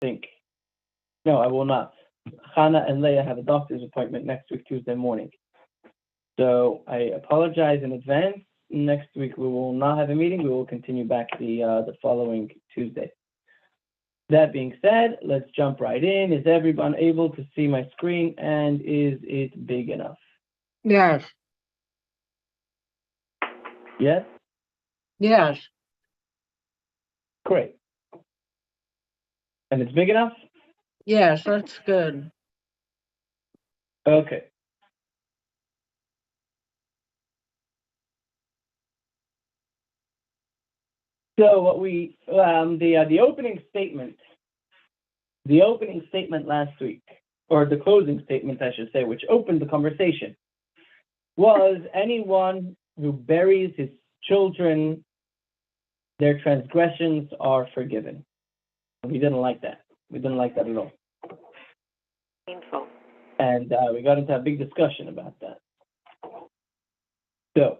think. No, I will not. Hannah and Leah have a doctor's appointment next week, Tuesday morning. So I apologize in advance. Next week we will not have a meeting. We will continue back the following Tuesday. That being said, let's jump right in. Is everyone able to see my screen, and is it big enough? Yes. Yes? Yes. Great. And it's big enough? Yes, that's good. Okay. So what we the opening statement last week, or the closing statement, I should say, which opened the conversation, was anyone who buries his children, their transgressions are forgiven. We didn't like that. We didn't like that at all. Painful. And we got into a big discussion about that. So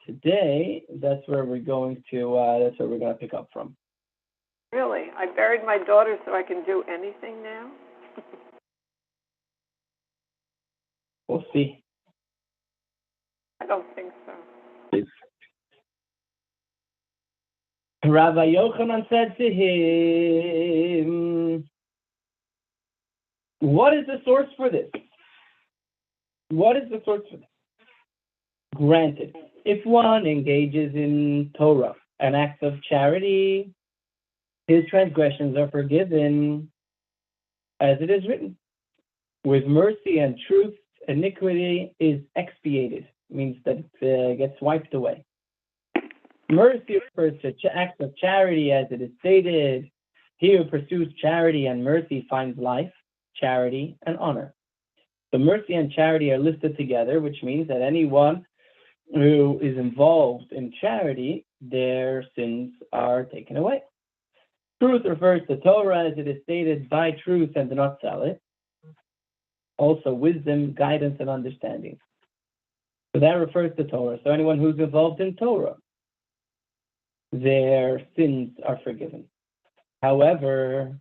today, that's where we're going to pick up from. Really? I buried my daughter so I can do anything now? We'll see. I don't think so. Rabbi Yochanan said to him, what is the source for this? What is the source for this? Granted, if one engages in Torah, an act of charity, his transgressions are forgiven, as it is written. With mercy and truth, iniquity is expiated, means that it gets wiped away. Mercy refers to acts of charity, as it is stated. He who pursues charity and mercy finds life, charity, and honor. So mercy and charity are listed together, which means that anyone who is involved in charity, their sins are taken away. Truth refers to Torah, as it is stated, buy truth and do not sell it. Also wisdom, guidance, and understanding. So that refers to Torah. So anyone who's involved in Torah, their sins are forgiven. However,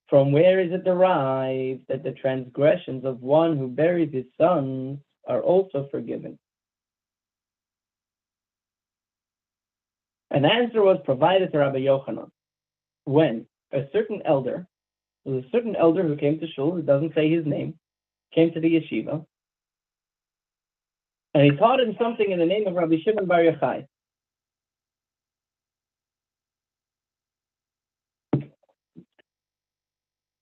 from where is it derived that the transgressions of one who buries his sons are also forgiven? An answer was provided to Rabbi Yochanan when a certain elder who came to shul, who doesn't say his name, came to the yeshiva, and he taught him something in the name of Rabbi Shimon Bar Yochai.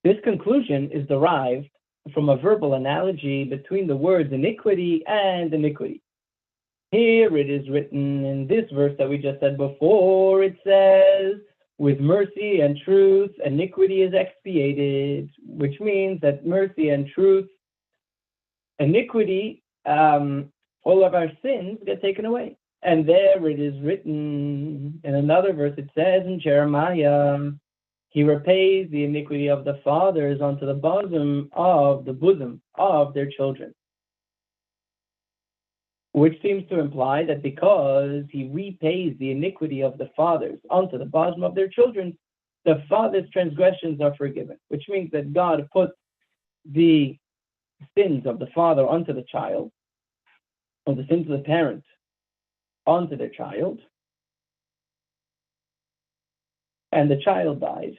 This conclusion is derived from a verbal analogy between the words iniquity and iniquity. Here it is written in this verse that we just said before, it says, with mercy and truth, iniquity is expiated, which means that mercy and truth, iniquity, all of our sins get taken away. And there it is written in another verse, it says in Jeremiah, he repays the iniquity of the fathers onto the bosom of their children. Which seems to imply that because he repays the iniquity of the fathers onto the bosom of their children, the father's transgressions are forgiven, which means that God puts the sins of the father onto the child, or the sins of the parent onto their child, and the child died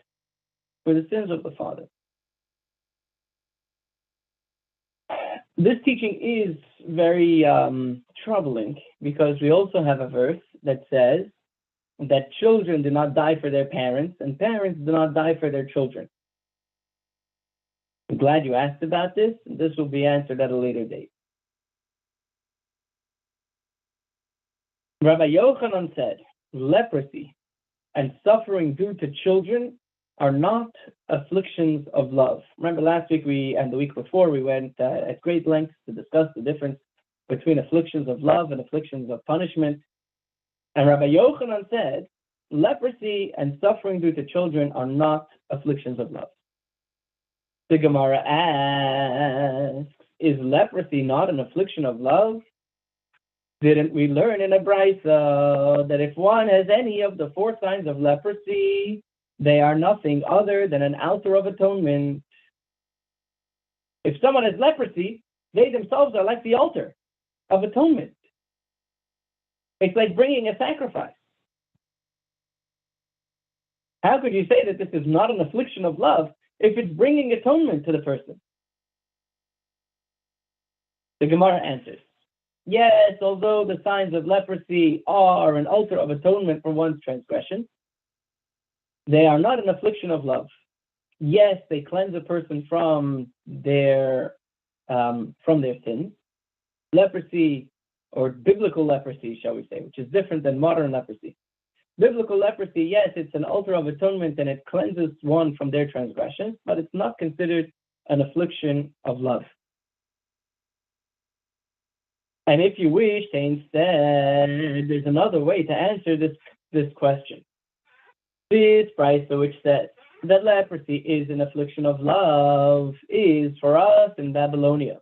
for the sins of the father. This teaching is very troubling because we also have a verse that says that children do not die for their parents and parents do not die for their children. I'm glad you asked about this. This will be answered at a later date. Rabbi Yochanan said, leprosy and suffering due to children are not afflictions of love. Remember last week and the week before we went at great lengths to discuss the difference between afflictions of love and afflictions of punishment. And Rabbi Yochanan said, leprosy and suffering due to children are not afflictions of love. The Gemara asks, is leprosy not an affliction of love? Didn't we learn in a brisa that if one has any of the 4 signs of leprosy, they are nothing other than an altar of atonement. If someone has leprosy, they themselves are like the altar of atonement. It's like bringing a sacrifice. How could you say that this is not an affliction of love if it's bringing atonement to the person? The Gemara answers, yes, although the signs of leprosy are an altar of atonement for one's transgression, they are not an affliction of love. Yes, they cleanse a person from their sins. Leprosy, or biblical leprosy, shall we say, which is different than modern leprosy. Biblical leprosy, yes, it's an altar of atonement and it cleanses one from their transgressions, but it's not considered an affliction of love. And if you wish, instead, there's another way to answer this question. This Brisa, which says that leprosy is an affliction of love, is for us in Babylonia.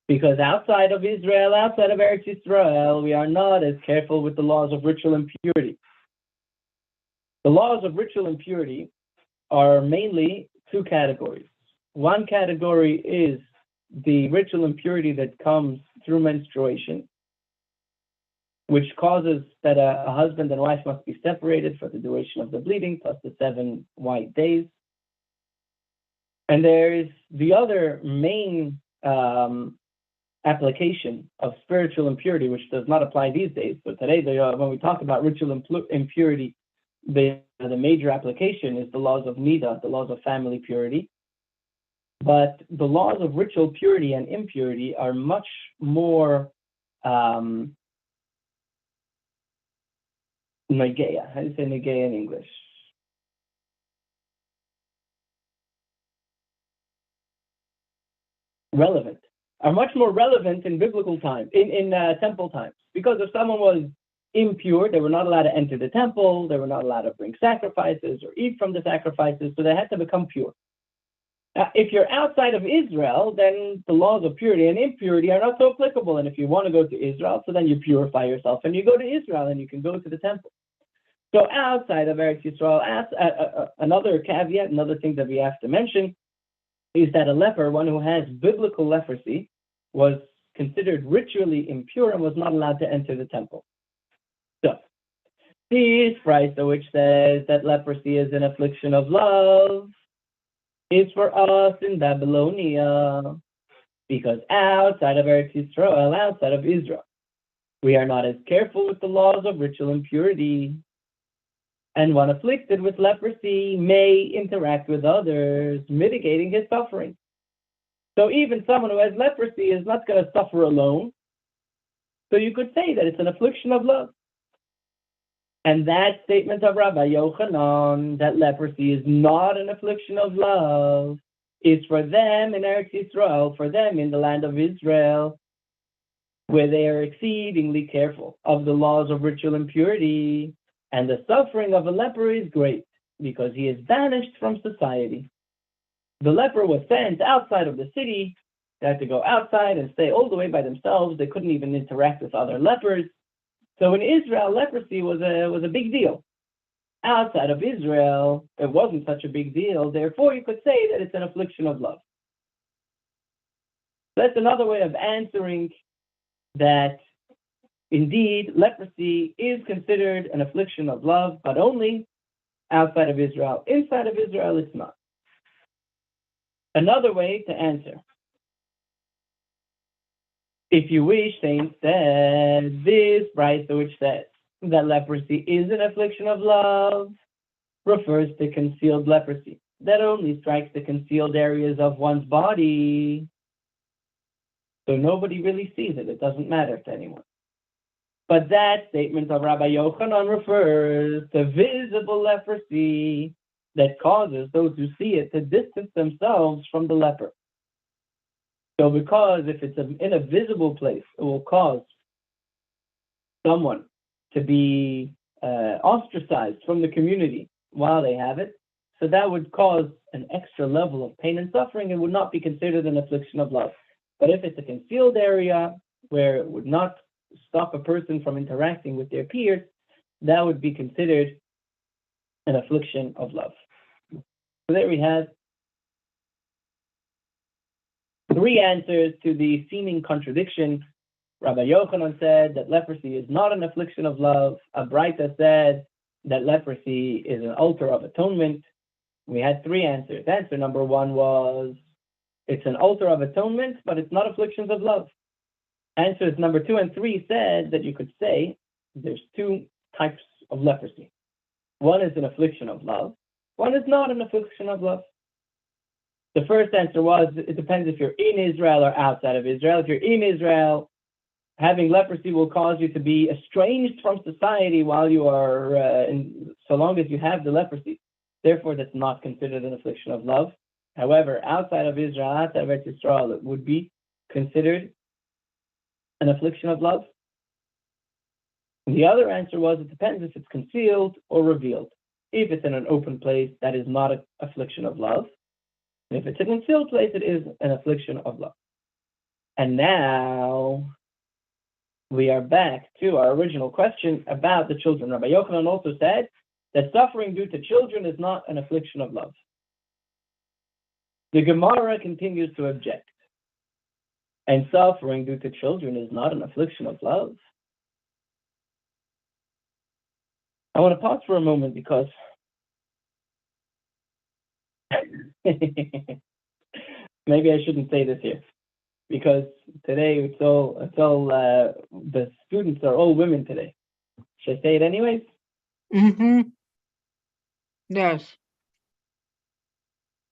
Because outside of Israel, outside of Eretz Yisrael, we are not as careful with the laws of ritual impurity. The laws of ritual impurity are mainly two categories. One category is the ritual impurity that comes through menstruation, which causes that a husband and wife must be separated for the duration of the bleeding, plus the 7 white days. And there is the other main application of spiritual impurity, which does not apply these days. So today, when we talk about ritual impurity, the major application is the laws of Nida, the laws of family purity. But the laws of ritual purity and impurity are much more negeya. How do you say negeya in English? Relevant. Are much more relevant in biblical times, in temple times. Because if someone was impure, they were not allowed to enter the temple, they were not allowed to bring sacrifices or eat from the sacrifices, so they had to become pure. If you're outside of Israel, then the laws of purity and impurity are not so applicable. And if you want to go to Israel, so then you purify yourself and you go to Israel and you can go to the temple. So outside of Eretz Yisrael, another caveat, another thing that we have to mention is that a leper, one who has biblical leprosy, was considered ritually impure and was not allowed to enter the temple. So, this Brisa, which says that leprosy is an affliction of love, is for us in Babylonia, because outside of Eretz Yisrael, outside of Israel, we are not as careful with the laws of ritual impurity. And one afflicted with leprosy may interact with others, mitigating his suffering. So even someone who has leprosy is not going to suffer alone. So you could say that it's an affliction of love. And that statement of Rabbi Yochanan, that leprosy is not an affliction of love, is for them in Eretz Yisrael, for them in the land of Israel, where they are exceedingly careful of the laws of ritual impurity. And the suffering of a leper is great, because he is banished from society. The leper was sent outside of the city. They had to go outside and stay all the way by themselves. They couldn't even interact with other lepers. So in Israel, leprosy was a big deal. Outside of Israel, it wasn't such a big deal. Therefore, you could say that it's an affliction of love. That's another way of answering that, indeed, leprosy is considered an affliction of love, but only outside of Israel. Inside of Israel, it's not. Another way to answer, if you wish, say instead, this Brisa which says that leprosy is an affliction of love refers to concealed leprosy that only strikes the concealed areas of one's body. So nobody really sees it. It doesn't matter to anyone. But that statement of Rabbi Yochanan refers to visible leprosy that causes those who see it to distance themselves from the leper. So because if it's in a visible place, it will cause someone to be ostracized from the community while they have it. So that would cause an extra level of pain and suffering and would not be considered an affliction of love. But if it's a concealed area where it would not stop a person from interacting with their peers, that would be considered an affliction of love. So there we have 3 answers to the seeming contradiction. Rabbi Yochanan said that leprosy is not an affliction of love. Abraita said that leprosy is an altar of atonement. We had 3 answers. Answer number 1 was it's an altar of atonement, but it's not afflictions of love. Answers number 2 and 3 said that you could say there's 2 types of leprosy. One is an affliction of love. One is not an affliction of love. The first answer was it depends if you're in Israel or outside of Israel. If you're in Israel, having leprosy will cause you to be estranged from society while you are, so long as you have the leprosy. Therefore, that's not considered an affliction of love. However, outside of Israel, outside of Eretz Yisrael, it would be considered an affliction of love. And the other answer was it depends if it's concealed or revealed. If it's in an open place, that is not an affliction of love. And if it's a concealed place, it is an affliction of love. And now we are back to our original question about the children. Rabbi Yochanan also said that suffering due to children is not an affliction of love. The Gemara continues to object. And suffering due to children is not an affliction of love. I want to pause for a moment because maybe I shouldn't say this here. Because today it's all the students are all women today. Should I say it anyways? Mm-hmm. Yes.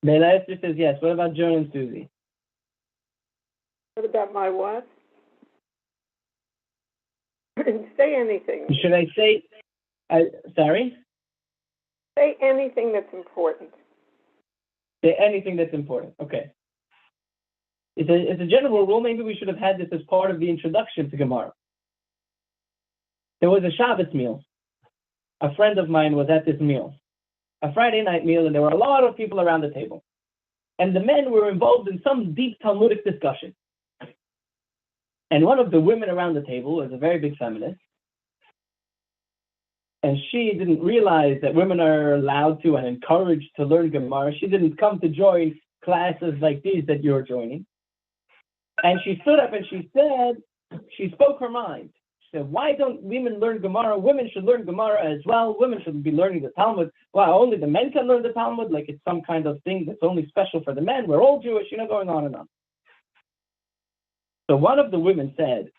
Bela Esther says yes. What about Joan and Susie? What about my what? Say anything. Should I say? Sorry. Say anything that's important. Say anything that's important. Okay. It's a general rule. Maybe we should have had this as part of the introduction to Gemara. There was a Shabbos meal. A friend of mine was at this meal, a Friday night meal, and there were a lot of people around the table. And the men were involved in some deep Talmudic discussion. And one of the women around the table was a very big feminist. And she didn't realize that women are allowed to and encouraged to learn Gemara. She didn't come to join classes like these that you're joining. And she stood up and she said, she spoke her mind. She said, why don't women learn Gemara? Women should learn Gemara as well. Women should be learning the Talmud. Wow, only the men can learn the Talmud? Like it's some kind of thing that's only special for the men. We're all Jewish, going on and on. So one of the women said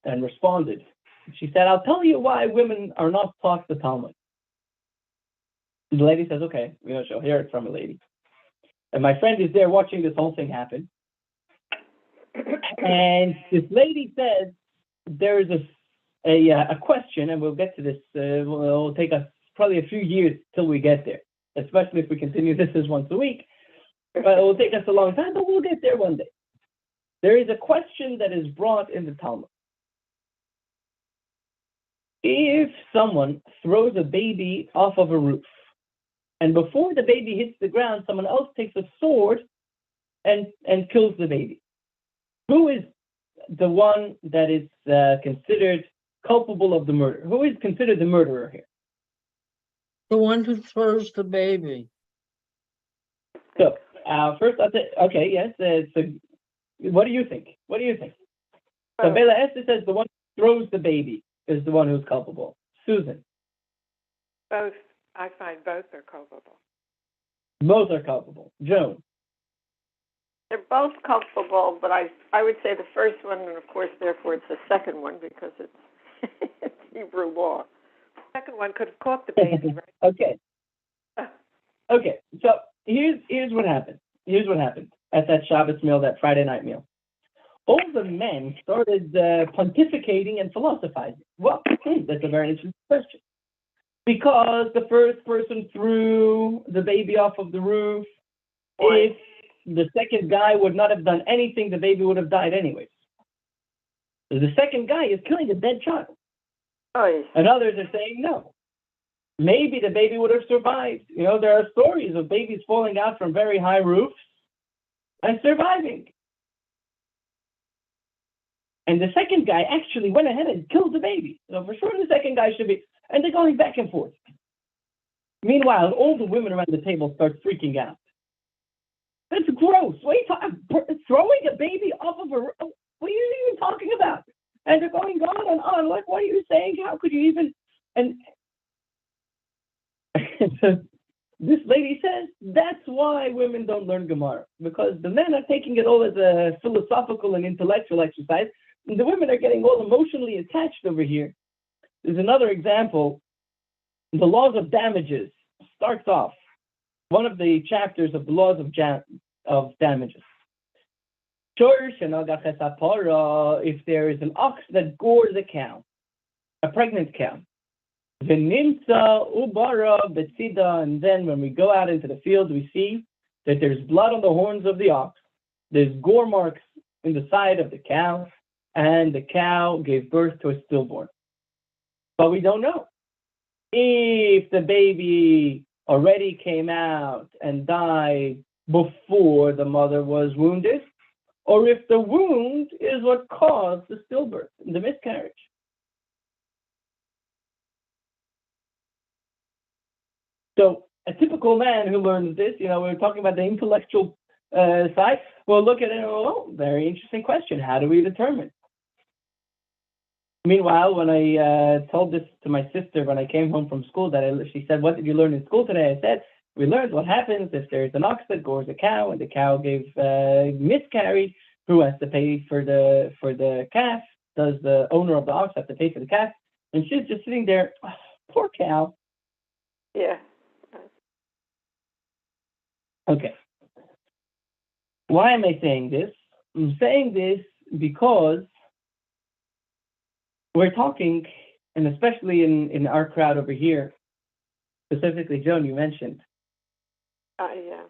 and responded, she said, I'll tell you why women are not taught the Talmud. The lady says, okay, she'll hear it from a lady. And my friend is there watching this whole thing happen. And this lady says, there is a question, and we'll get to this, it'll take us probably a few years till we get there, especially if we continue this as once a week. But it will take us a long time, but we'll get there one day. There is a question that is brought in the Talmud. If someone throws a baby off of a roof, and before the baby hits the ground, someone else takes a sword and kills the baby, who is the one that is considered culpable of the murder? Who is considered the murderer here? The one who throws the baby. So, first I'll say, okay, yes, what do you think? So Bela Esther says the one who throws the baby is the one who's culpable. Susan? Both. I find both are culpable. Both are culpable. Joan? They're both culpable, but I would say the first one, and of course, therefore, it's the second one because it's Hebrew law. The second one could have caught the baby, right? Okay. So here's what happened. At that Shabbos meal, that Friday night meal. All the men started pontificating and philosophizing. Well, that's a very interesting question. Because the first person threw the baby off of the roof, if the second guy would not have done anything, the baby would have died anyways. So the second guy is killing a dead child. And others are saying no. Maybe the baby would have survived. There are stories of babies falling out from very high roofs and surviving. And the second guy actually went ahead and killed the baby. So for sure the second guy should be. And they're going back and forth. Meanwhile, all the women around the table start freaking out. That's gross. What are you talking? Throwing a baby off of a... What are you even talking about? And they're going on and on. Like, what are you saying? How could you even... And this lady says, that's why women don't learn Gemara. Because the men are taking it all as a philosophical and intellectual exercise. And the women are getting all emotionally attached over here. There's another example. The laws of damages starts off. One of the chapters of the laws of damages. If there is an ox that gores a cow, a pregnant cow, and then when we go out into the field, we see that there's blood on the horns of the ox, there's gore marks in the side of the cow, and the cow gave birth to a stillborn. But we don't know if the baby already came out and died before the mother was wounded, or if the wound is what caused the stillbirth, the miscarriage. So a typical man who learns this, we're talking about the intellectual side, will look at it and go, very interesting question. How do we determine? Meanwhile, when I told this to my sister when I came home from school, she said, what did you learn in school today? I said, we learned what happens if there's an ox that gores a cow and the cow gave miscarried. Who has to pay for the calf? Does the owner of the ox have to pay for the calf? And she's just sitting there, oh, poor cow. Yeah. Okay. Why am I saying this? I'm saying this because we're talking, and especially in our crowd over here, specifically Joan, you mentioned, Yeah.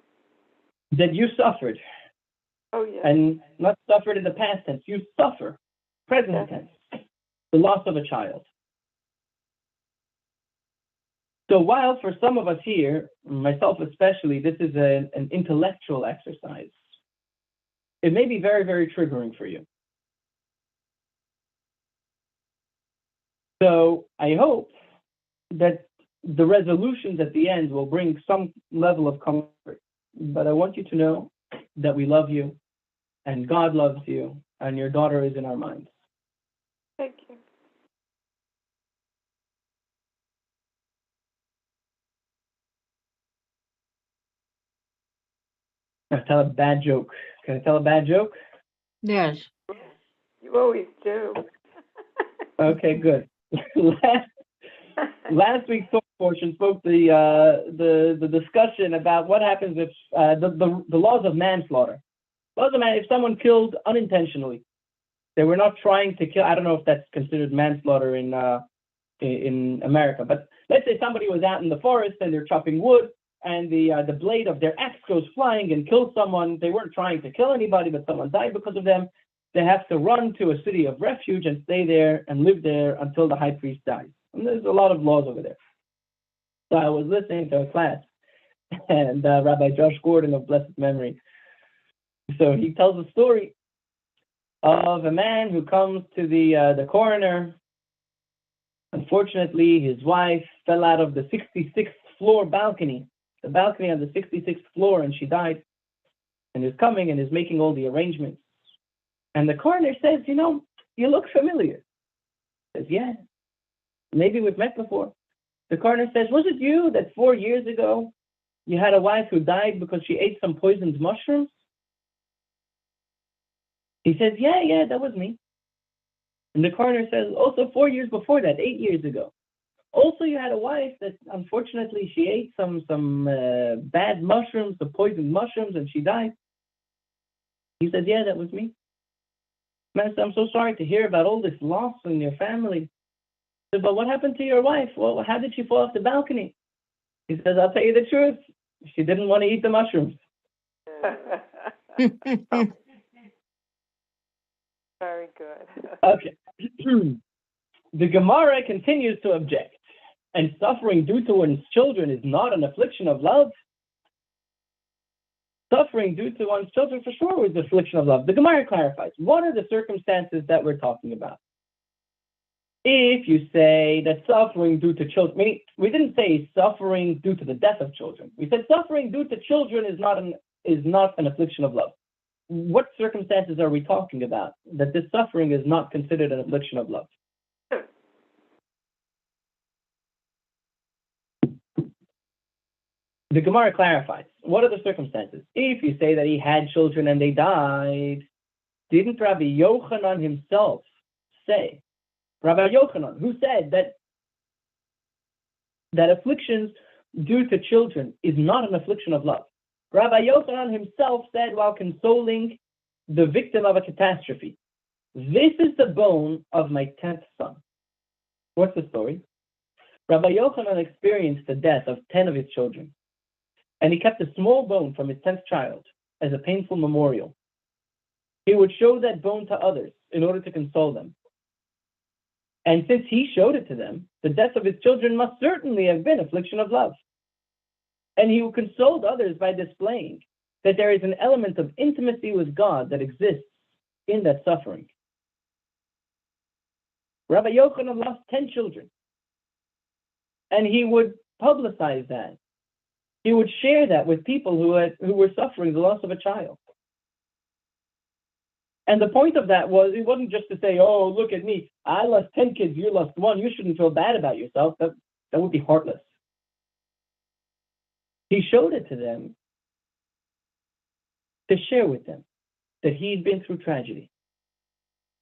that you suffered. Oh, yeah. And not suffered in the past tense, you suffer, present tense, the loss of a child. So while for some of us here, myself especially, this is an intellectual exercise, it may be very, very triggering for you. So I hope that the resolutions at the end will bring some level of comfort. But I want you to know that we love you, and God loves you, and your daughter is in our minds. Thank you. I'll tell a bad joke. Can I tell a bad joke? Yes. You always do. Okay, good. Last week's talk portion spoke the discussion about what happens if the laws of manslaughter. Laws of if someone killed unintentionally, they were not trying to kill. I don't know if that's considered manslaughter in America, but let's say somebody was out in the forest and they're chopping wood, and the blade of their axe goes flying and kills someone. They weren't trying to kill anybody, but someone died because of them. They have to run to a city of refuge and stay there and live there until the high priest dies. And there's a lot of laws over there. So I was listening to a class, and Rabbi Josh Gordon of blessed memory. So he tells a story of a man who comes to the coroner. Unfortunately, his wife fell out of the 66th floor balcony, the balcony on the 66th floor, and she died. And is coming and is making all the arrangements. And the coroner says, you look familiar. He says, yeah, maybe we've met before. The coroner says, was it you that 4 years ago you had a wife who died because she ate some poisoned mushrooms? He says, yeah, that was me. And the coroner says, also 4 years before that, 8 years ago. Also, you had a wife that unfortunately she ate some bad mushrooms, the poisoned mushrooms, and she died. He said, yeah, that was me. Master, I'm so sorry to hear about all this loss in your family. He said, but what happened to your wife? Well, how did she fall off the balcony? He says, I'll tell you the truth. She didn't want to eat the mushrooms. Very good. Okay. The Gemara continues to object. And suffering due to one's children is not an affliction of love. Suffering due to one's children for sure is an affliction of love. The Gemara clarifies, what are the circumstances that we're talking about? If you say that suffering due to children, meaning we didn't say suffering due to the death of children. We said suffering due to children is not an affliction of love. What circumstances are we talking about that this suffering is not considered an affliction of love? The Gemara clarifies. What are the circumstances? If you say that he had children and they died, didn't Rabbi Yochanan himself say, Rabbi Yochanan, who said that afflictions due to children is not an affliction of love? Rabbi Yochanan himself said while consoling the victim of a catastrophe, "This is the bone of my 10th son." What's the story? Rabbi Yochanan experienced the death of 10 of his children, and he kept a small bone from his 10th child as a painful memorial. He would show that bone to others in order to console them. And since he showed it to them, the death of his children must certainly have been affliction of love. And he consoled others by displaying that there is an element of intimacy with God that exists in that suffering. Rabbi Yochanan lost 10 children, and he would publicize that. He would share that with people who were suffering the loss of a child. And the point of that was, it wasn't just to say, "Oh, look at me. I lost 10 kids, you lost one. You shouldn't feel bad about yourself." That would be heartless. He showed it to them to share with them that he'd been through tragedy.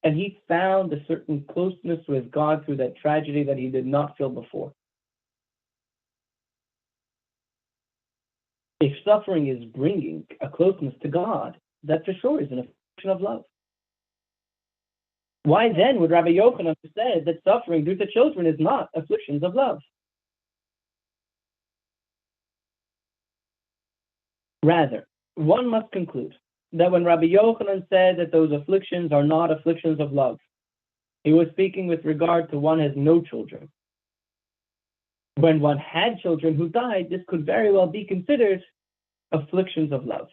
And he found a certain closeness with God through that tragedy that he did not feel before. If suffering is bringing a closeness to God, that for sure is an affliction of love. Why then would Rabbi Yochanan have said that suffering due to children is not afflictions of love? Rather, one must conclude that when Rabbi Yochanan said that those afflictions are not afflictions of love, he was speaking with regard to one has no children. When one had children who died, this could very well be considered afflictions of love.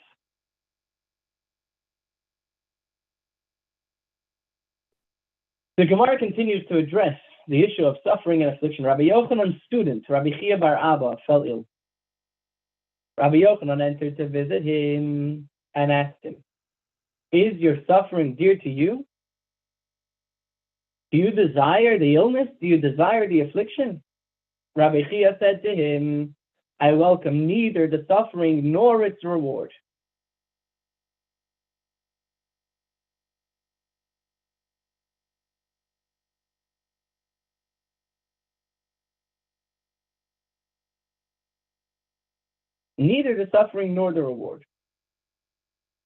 The Gemara continues to address the issue of suffering and affliction. Rabbi Yochanan's student, Rabbi Chia bar Abba, fell ill. Rabbi Yochanan entered to visit him and asked him, "Is your suffering dear to you? Do you desire the illness? Do you desire the affliction?" Rabbi Chia said to him, "I welcome neither the suffering nor its reward." Neither the suffering nor the reward.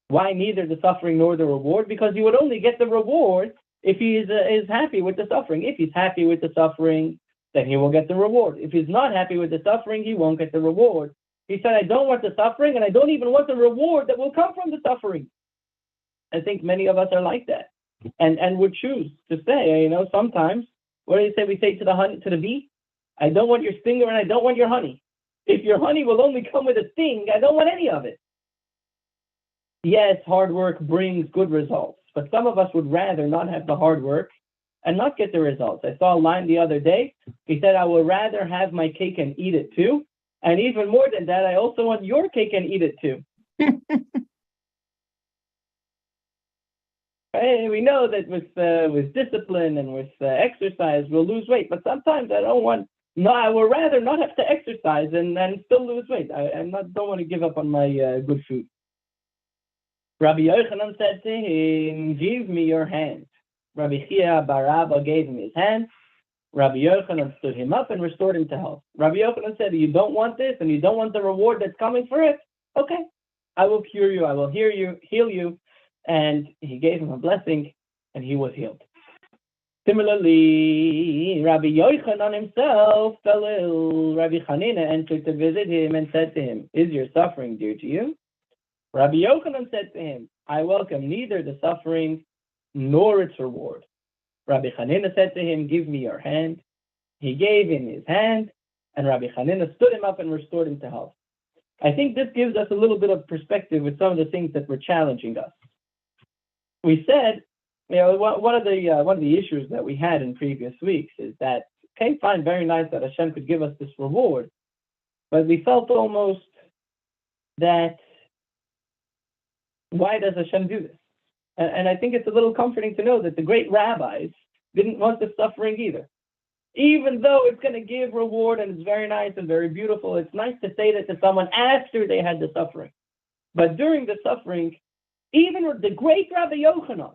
Why neither the suffering nor the reward? Because he would only get the reward if he is happy with the suffering. If he's happy with the suffering, then he will get the reward. If he's not happy with the suffering, he won't get the reward. He said, "I don't want the suffering, and I don't even want the reward that will come from the suffering." I think many of us are like that, and would choose to say, sometimes, what do you say? We say to the bee, "I don't want your stinger, and I don't want your honey. If your honey will only come with a sting, I don't want any of it." Yes, hard work brings good results, but some of us would rather not have the hard work and not get the results. I saw a line the other day. He said, "I would rather have my cake and eat it too. And even more than that, I also want your cake and eat it too." Hey, we know that with discipline and with exercise, we'll lose weight. But sometimes I would rather not have to exercise and still lose weight. I don't want to give up on my good food. Rabbi Yochanan said to him, "Give me your hand." Rabbi Chia bar Abba gave him his hand. Rabbi Yochanan stood him up and restored him to health. Rabbi Yochanan said, "You don't want this and you don't want the reward that's coming for it? Okay, I will cure you, I will heal you. And he gave him a blessing and he was healed. Similarly, Rabbi Yochanan himself fell ill. Rabbi Hanina entered to visit him and said to him, "Is your suffering dear to you?" Rabbi Yochanan said to him, "I welcome neither the suffering nor its reward." Rabbi Hanina said to him, "Give me your hand." He gave him his hand, and Rabbi Hanina stood him up and restored him to health. I think this gives us a little bit of perspective with some of the things that were challenging us. We said one of the issues that we had in previous weeks is that, okay, fine, very nice that Hashem could give us this reward, but we felt almost that, why does Hashem do this? And I think it's a little comforting to know that the great rabbis didn't want the suffering either. Even though it's going to give reward and it's very nice and very beautiful, it's nice to say that to someone after they had the suffering. But during the suffering, even the great Rabbi Yochanan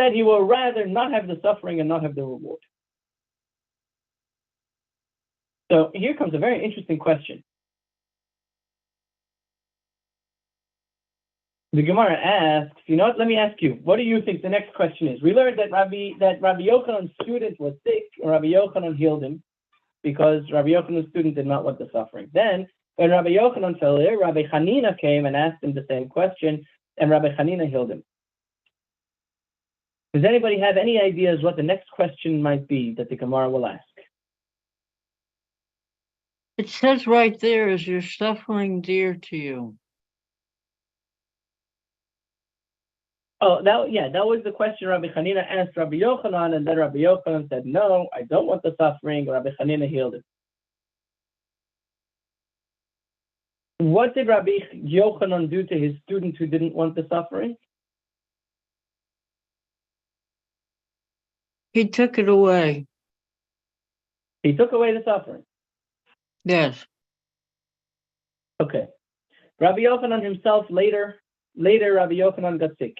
said he would rather not have the suffering and not have the reward. So here comes a very interesting question. The Gemara asks, you know what, let me ask you, what do you think the next question is? We learned that Rabbi Yochanan's student was sick, and Rabbi Yochanan healed him because Rabbi Yochanan's student did not want the suffering. Then, when Rabbi Yochanan fell ill, Rabbi Hanina came and asked him the same question, and Rabbi Hanina healed him. Does anybody have any ideas what the next question might be that the Gemara will ask? It says right there, is your suffering dear to you? Oh, that was the question Rabbi Hanina asked Rabbi Yochanan, and then Rabbi Yochanan said, no, I don't want the suffering. Rabbi Hanina healed him. What did Rabbi Yochanan do to his student who didn't want the suffering? He took it away. He took away the suffering. Yes. Okay. Rabbi Yochanan himself, later Rabbi Yochanan got sick.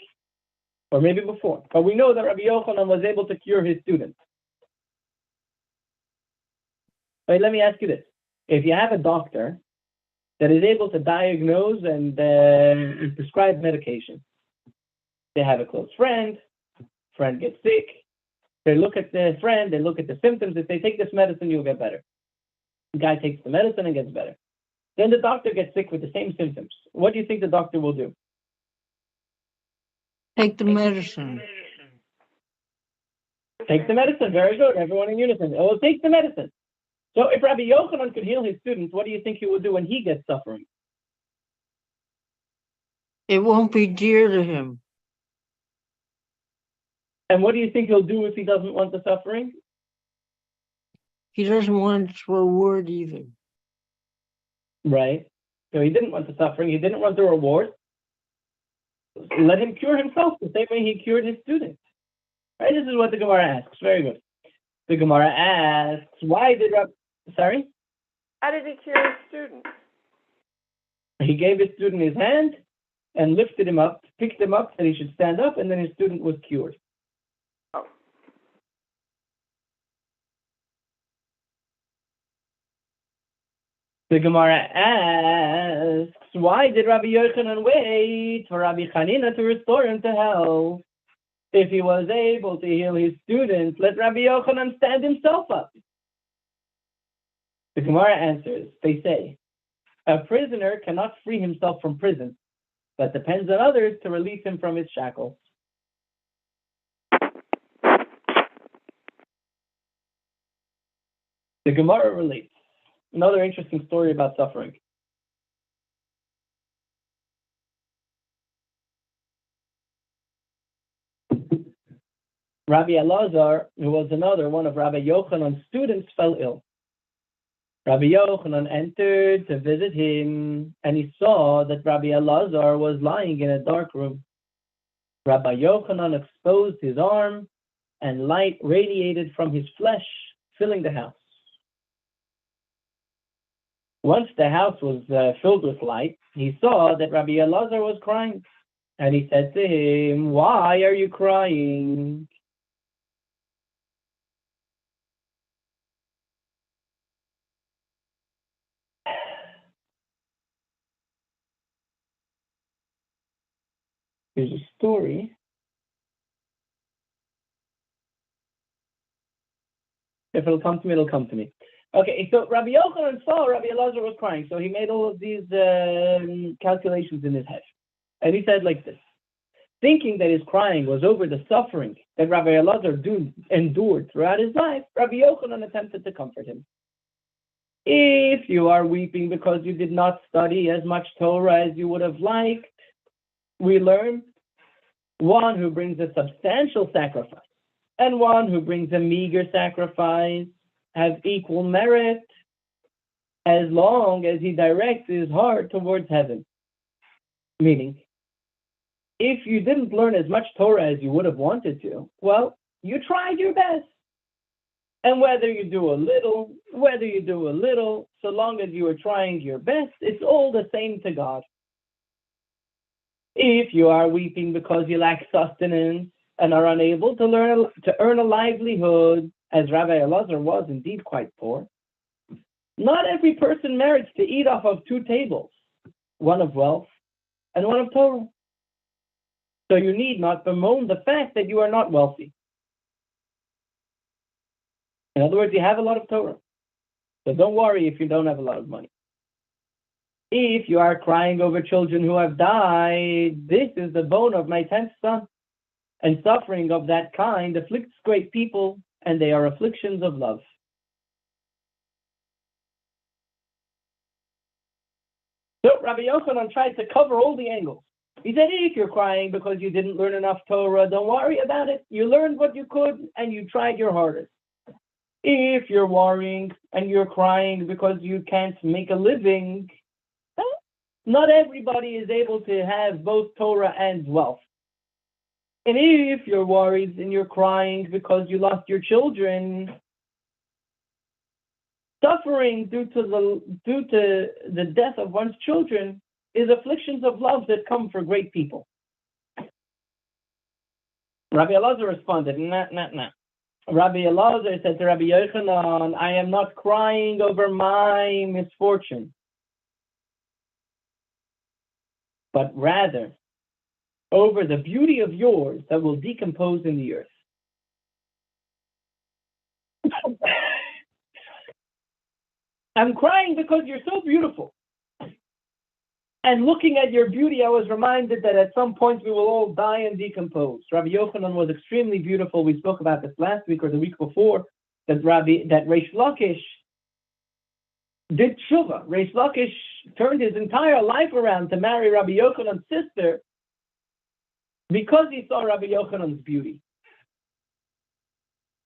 Or maybe before. But we know that Rabbi Yochanan was able to cure his student. Wait, let me ask you this. If you have a doctor that is able to diagnose and prescribe medication, they have a close friend gets sick, they look at the friend, they look at the symptoms, if they take this medicine, you'll get better. The guy takes the medicine and gets better. Then the doctor gets sick with the same symptoms. What do you think the doctor will do? Take the medicine. Take the medicine. Very good. Everyone in unison. Oh, take the medicine. So if Rabbi Yochanan could heal his students, what do you think he will do when he gets suffering? It won't be dear to him. And what do you think he'll do if he doesn't want the suffering? He doesn't want its reward either. Right. So he didn't want the suffering. He didn't want the reward. Let him cure himself the same way he cured his students. Right? This is what the Gemara asks. Very good. The Gemara asks, why did Sorry? How did he cure his student? He gave his student his hand and lifted him up, picked him up, said he should stand up, and then his student was cured. Oh. The Gemara asks, why did Rabbi Yochanan wait for Rabbi Hanina to restore him to health? If he was able to heal his students, let Rabbi Yochanan stand himself up. The Gemara answers, they say, a prisoner cannot free himself from prison, but depends on others to release him from his shackles. The Gemara relates another interesting story about suffering. Rabbi Elazar, who was another one of Rabbi Yochanan's students, fell ill. Rabbi Yochanan entered to visit him, and he saw that Rabbi Elazar was lying in a dark room. Rabbi Yochanan exposed his arm, and light radiated from his flesh, filling the house. Once the house was filled with light, he saw that Rabbi Elazar was crying, and he said to him, "Why are you crying?" Here's a story. If it'll come to me, it'll come to me. Okay, so Rabbi Yochanan saw Rabbi Elazar was crying, so he made all of these calculations in his head. And he said like this, thinking that his crying was over the suffering that Rabbi Elazar endured throughout his life, Rabbi Yochanan attempted to comfort him. If you are weeping because you did not study as much Torah as you would have liked, we learned one who brings a substantial sacrifice and one who brings a meager sacrifice have equal merit as long as he directs his heart towards heaven. Meaning, if you didn't learn as much Torah as you would have wanted to, well, you tried your best. And whether you do a little, so long as you are trying your best, it's all the same to God. If you are weeping because you lack sustenance and are unable to earn a livelihood, as Rabbi Elazar was indeed quite poor, not every person merits to eat off of two tables, one of wealth and one of Torah. So you need not bemoan the fact that you are not wealthy. In other words, you have a lot of Torah. So don't worry if you don't have a lot of money. If you are crying over children who have died, this is the bone of my 10th son. And suffering of that kind afflicts great people, and they are afflictions of love. So Rabbi Yochanan tried to cover all the angles. He said, if you're crying because you didn't learn enough Torah, don't worry about it. You learned what you could, and you tried your hardest. If you're worrying and you're crying because you can't make a living, not everybody is able to have both Torah and wealth. And if you're worried and you're crying because you lost your children, suffering due to the death of one's children is afflictions of love that come for great people. Rabbi Elazar responded, nah. Rabbi Elazar said to Rabbi Yochanan, I am not crying over my misfortune, but rather over the beauty of yours that will decompose in the earth. I'm crying because you're so beautiful. And looking at your beauty, I was reminded that at some point we will all die and decompose. Rabbi Yochanan was extremely beautiful. We spoke about this last week or the week before, that Reish Lakish did tshuva. Reish Lakish turned his entire life around to marry Rabbi Yochanan's sister because he saw Rabbi Yochanan's beauty.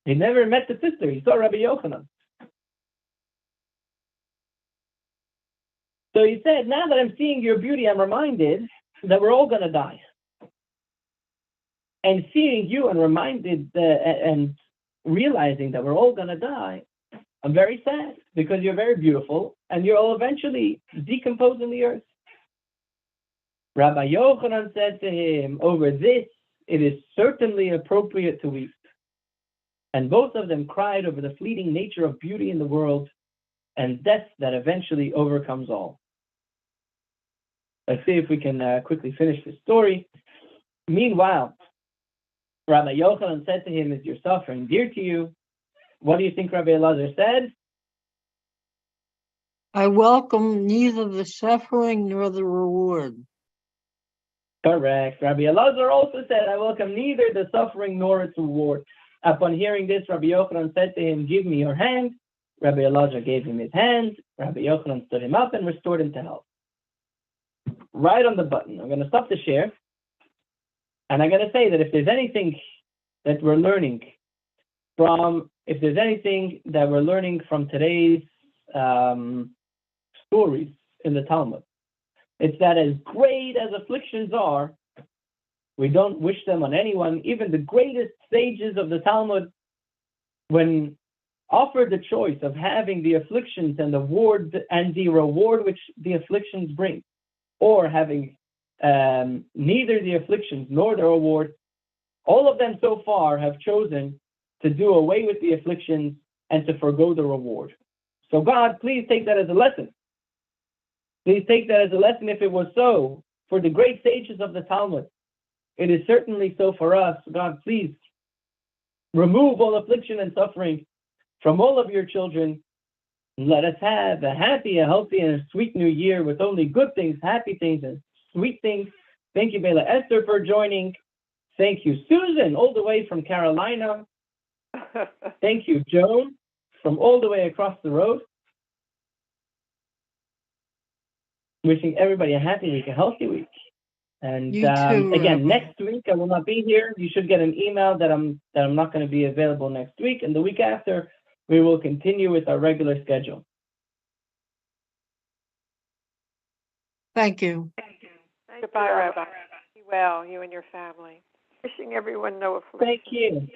He never met the sister. He saw Rabbi Yochanan. So he said, now that I'm seeing your beauty, I'm reminded that we're all going to die. And seeing you and and realizing that we're all going to die, I'm very sad because you're very beautiful and you'll eventually decompose in the earth. Rabbi Yochanan said to him, over this, it is certainly appropriate to weep. And both of them cried over the fleeting nature of beauty in the world and death that eventually overcomes all. Let's see if we can quickly finish the story. Meanwhile, Rabbi Yochanan said to him, is your suffering dear to you? What do you think Rabbi Elazar said? I welcome neither the suffering nor the reward. Correct. Rabbi Elazar also said, I welcome neither the suffering nor its reward. Upon hearing this, Rabbi Yochanan said to him, give me your hand. Rabbi Elazar gave him his hand. Rabbi Yochanan stood him up and restored him to health. Right on the button. I'm going to stop the share. And I'm going to say that if there's anything that we're learning from today's stories in the Talmud, it's that as great as afflictions are, we don't wish them on anyone. Even the greatest sages of the Talmud, when offered the choice of having the afflictions and the reward which the afflictions bring, or having neither the afflictions nor the reward, all of them so far have chosen to do away with the afflictions and to forgo the reward. So God, please take that as a lesson. Please take that as a lesson if it was so for the great sages of the Talmud. It is certainly so for us. God, please remove all affliction and suffering from all of your children. Let us have a happy, a healthy, and a sweet new year with only good things, happy things, and sweet things. Thank you, Bela Esther, for joining. Thank you, Susan, all the way from Carolina. Thank you, Joan, from all the way across the road. Wishing everybody a happy week, a healthy week. And You too, again, Rabbi. next week I will not be here. You should get an email that I'm not going to be available next week, and the week after we will continue with our regular schedule. Thank you. Thank Goodbye, you, Rabbi. Be well, you and your family. Wishing everyone no affliction. Thank you.